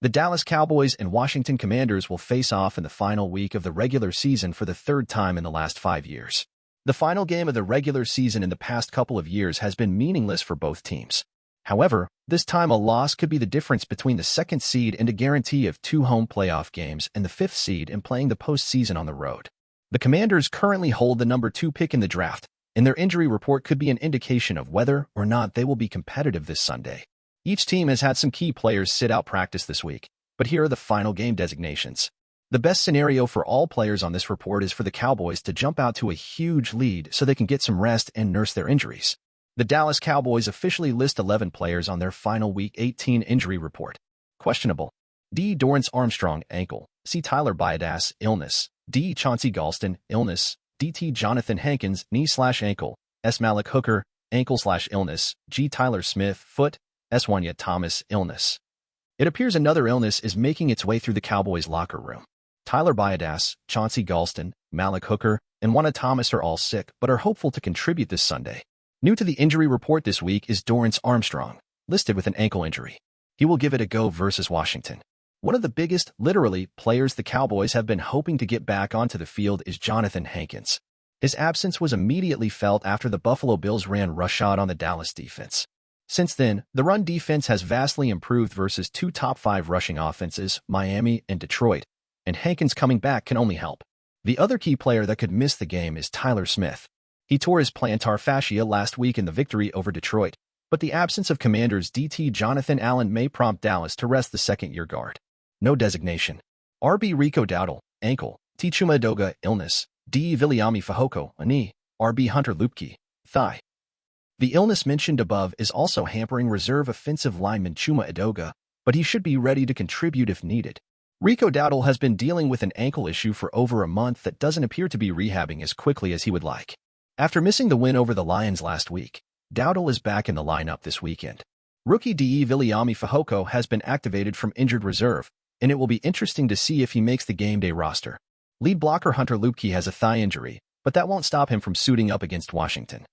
The Dallas Cowboys and Washington Commanders will face off in the final week of the regular season for the third time in the last 5 years. The final game of the regular season in the past couple of years has been meaningless for both teams. However, this time a loss could be the difference between the second seed and a guarantee of 2 home playoff games and the 5th seed in playing the postseason on the road. The Commanders currently hold the number 2 pick in the draft, and their injury report could be an indication of whether or not they will be competitive this Sunday. Each team has had some key players sit out practice this week, but here are the final game designations. The best scenario for all players on this report is for the Cowboys to jump out to a huge lead so they can get some rest and nurse their injuries. The Dallas Cowboys officially list 11 players on their final Week 18 injury report. Questionable: D. Dorrance Armstrong, ankle; C. Tyler Biadasz, illness; D. Chauncey Golston, illness; D. Jonathan Hankins, knee/ankle; S. Malik Hooker, ankle/illness; G. Tyler Smith, foot; S. Wanya Thomas, illness. It appears another illness is making its way through the Cowboys' locker room. Tyler Biadasz, Chauncey Golston, Malik Hooker, and Wanya Thomas are all sick but are hopeful to contribute this Sunday. New to the injury report this week is Dorrance Armstrong, listed with an ankle injury. He will give it a go versus Washington. One of the biggest, literally, players the Cowboys have been hoping to get back onto the field is Jonathan Hankins. His absence was immediately felt after the Buffalo Bills ran roughshod on the Dallas defense. Since then, the run defense has vastly improved versus 2 top 5 rushing offenses, Miami and Detroit, and Hankins coming back can only help. The other key player that could miss the game is Tyler Smith. He tore his plantar fascia last week in the victory over Detroit, but the absence of Commanders' DT Jonathan Allen may prompt Dallas to rest the second-year guard. No designation. RB Rico Dowdle, ankle; T. Chuma Edoga, illness; D. Viliami Fehoko, a knee; RB Hunter Luepke, thigh. The illness mentioned above is also hampering reserve offensive lineman Chuma Edoga, but he should be ready to contribute if needed. Rico Dowdle has been dealing with an ankle issue for over a month that doesn't appear to be rehabbing as quickly as he would like. After missing the win over the Lions last week, Dowdle is back in the lineup this weekend. Rookie D. Viliami Fehoko has been activated from injured reserve, and it will be interesting to see if he makes the game day roster. Lead blocker Hunter Luepke has a thigh injury, but that won't stop him from suiting up against Washington.